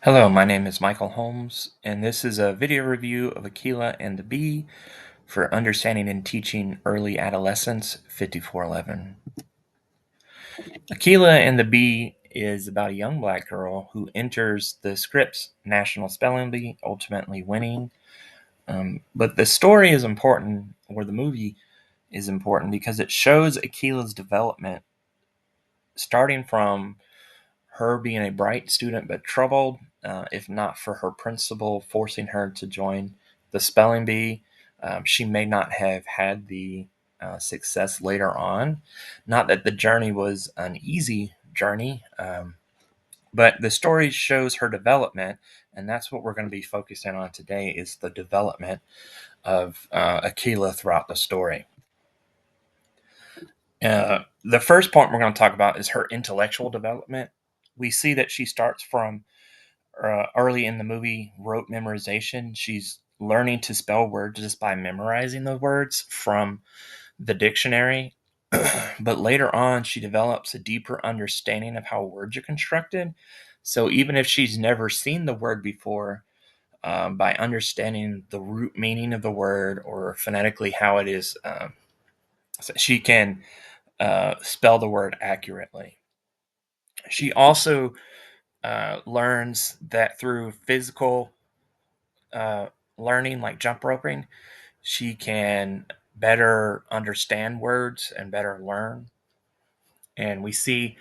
Hello, my name is Michael Holmes, and this is a video review of Aquila and the Bee for Understanding and Teaching Early Adolescence 5411. Aquila and the Bee is about a young black girl who enters the Scripps National Spelling Bee, ultimately winning. But the story is important, or the movie is important, because it shows Aquila's development starting from her being a bright student but troubled, if not for her principal forcing her to join the spelling bee, she may not have had the success later on. Not that the journey was an easy journey, but the story shows her development, and that's what we're going to be focusing on today: is the development of Aquila throughout the story. The first point we're going to talk about is her intellectual development. We see that she starts from early in the movie rote memorization. She's learning to spell words just by memorizing the words from the dictionary. But later on, she develops a deeper understanding of how words are constructed. So even if she's never seen the word before, by understanding the root meaning of the word or phonetically how it is, so she can spell the word accurately. She also learns that through physical uh, learning, like jump roping, she can better understand words and better learn. And we see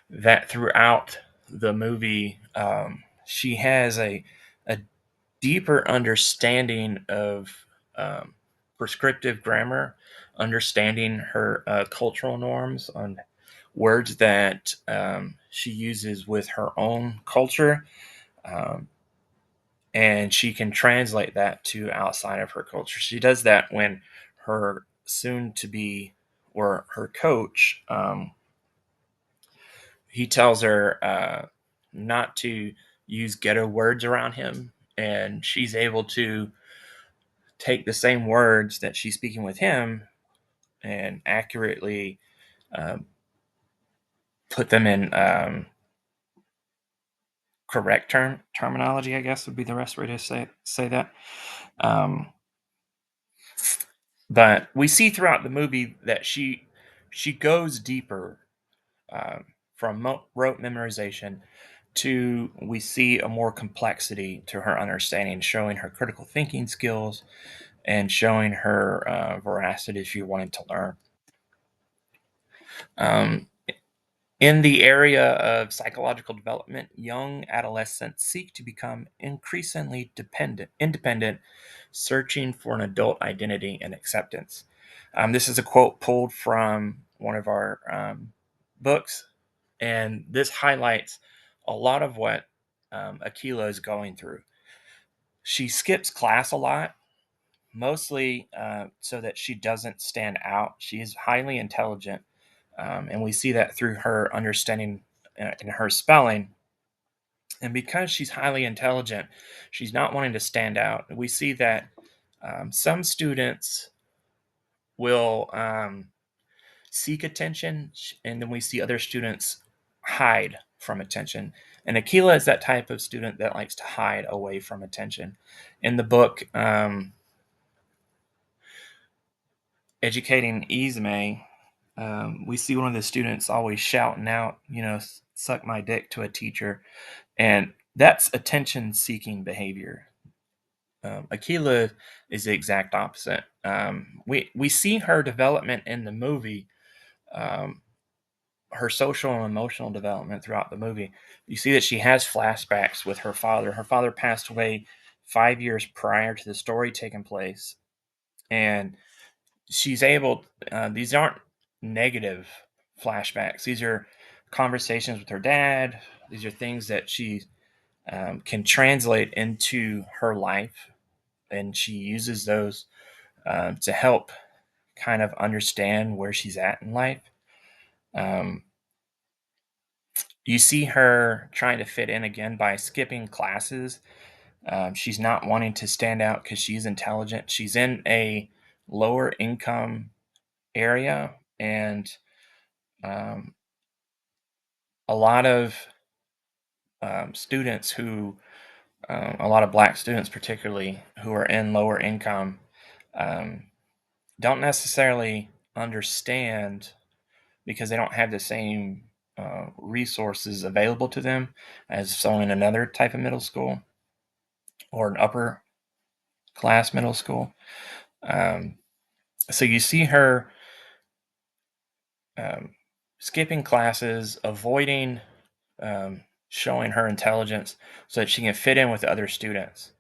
that throughout the movie, she has a deeper understanding of prescriptive grammar, understanding her cultural norms on words that she uses with her own culture. Um, and she can translate that to outside of her culture. She does that when her soon to be or her coach, he tells her not to use ghetto words around him, and she's able to take the same words that she's speaking with him and accurately um, put them in correct terminology. I guess would be the best way to say that. Um, But we see throughout the movie that she goes deeper, from rote memorization to we see a more complexity to her understanding, showing her critical thinking skills and showing her veracity she wanted to learn. Um, in the area of psychological development, young adolescents seek to become increasingly independent, searching for an adult identity and acceptance. This is a quote pulled from one of our books, and this highlights a lot of what Aquila is going through. She skips class a lot, mostly so that she doesn't stand out. She is highly intelligent, and we see that through her understanding in her spelling. And because she's highly intelligent, she's not wanting to stand out. We see that some students will seek attention, and then we see other students hide from attention. And Aquila is that type of student that likes to hide away from attention. In the book, Educating Ismay, we see one of the students always shouting out, suck my dick to a teacher. And that's attention seeking behavior. Aquila is the exact opposite. We see her development in the movie, um, her social and emotional development throughout the movie. You see that she has flashbacks with her father. Her father passed away 5 years prior to the story taking place, and she's able. These aren't negative flashbacks. These are conversations with her dad. These are things that she can translate into her life, and she uses those to help kind of understand where she's at in life. Um, you see her trying to fit in again by skipping classes. She's not wanting to stand out because she's intelligent. She's in a lower income area, and um, a lot of students who, a lot of black students particularly, who are in lower income, um, don't necessarily understand because they don't have the same resources available to them as someone in another type of middle school or an upper class middle school. Um, so you see her um, skipping classes, avoiding showing her intelligence so that she can fit in with other students.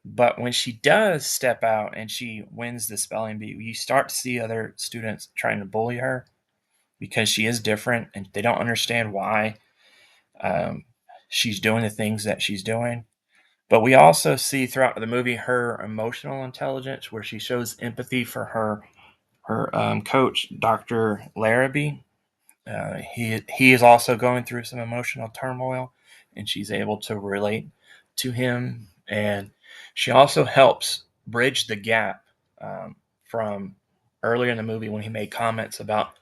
But when she does step out and she wins the spelling bee, you start to see other students trying to bully her because she is different and they don't understand why um, she's doing the things that she's doing. But we also see throughout the movie her emotional intelligence, where she shows empathy for her coach, Dr. Larrabee. He is also going through some emotional turmoil, and she's able to relate to him. And she also helps bridge the gap from earlier in the movie when he made comments about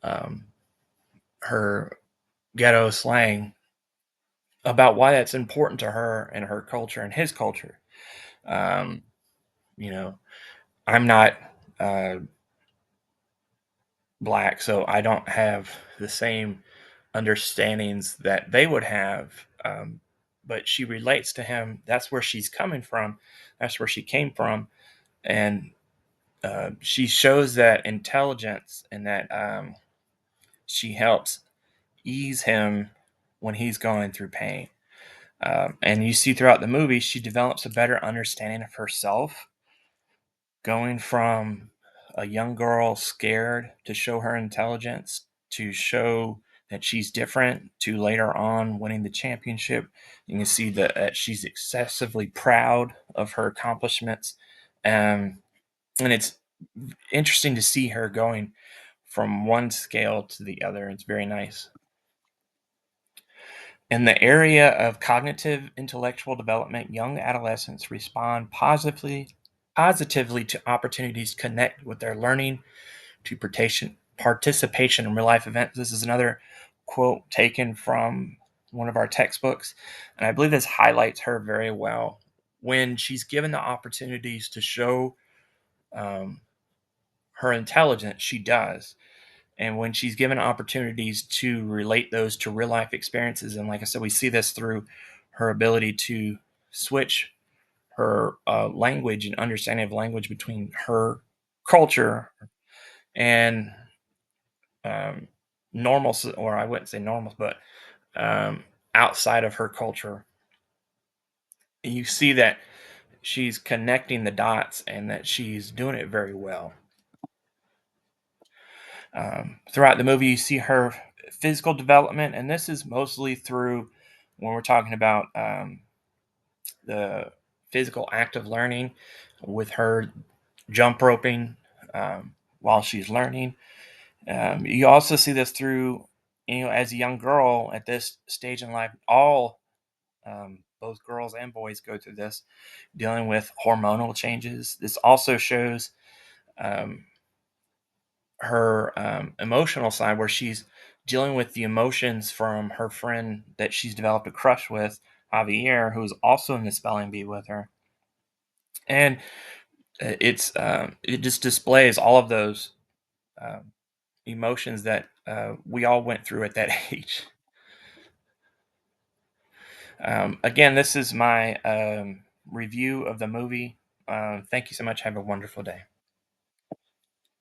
um, her ghetto slang, about why that's important to her and her culture and his culture. Um, you know, I'm not uh, black, so I don't have the same understandings that they would have. But she relates to him. That's where she's coming from. That's where she came from, and she shows that intelligence and that she helps ease him when he's going through pain. And you see throughout the movie, she develops a better understanding of herself, going from a young girl scared to show her intelligence, to show that she's different, to later on winning the championship. You can see that she's excessively proud of her accomplishments. Um, and it's interesting to see her going from one scale to the other. It's very nice. In the area of cognitive intellectual development, young adolescents respond positively to opportunities to connect with their learning, to participation in real life events. This is another quote taken from one of our textbooks, and I believe this highlights her very well. When she's given the opportunities to show um, her intelligence, she does. And when she's given opportunities to relate those to real life experiences, and like I said, we see this through her ability to switch her language and understanding of language between her culture and um, normal, or I wouldn't say normal, but um, outside of her culture. You see that she's connecting the dots and that she's doing it very well. Throughout the movie, you see her physical development, and this is mostly through when we're talking about the physical act of learning, with her jump roping while she's learning. You also see this through, as a young girl at this stage in life, all both girls and boys go through this, dealing with hormonal changes. This also shows um, her emotional side, where she's dealing with the emotions from her friend that she's developed a crush with, Javier, who's also in the spelling bee with her. And it just displays all of those um, emotions that we all went through at that age. Again, this is my review of the movie. Thank you so much. Have a wonderful day.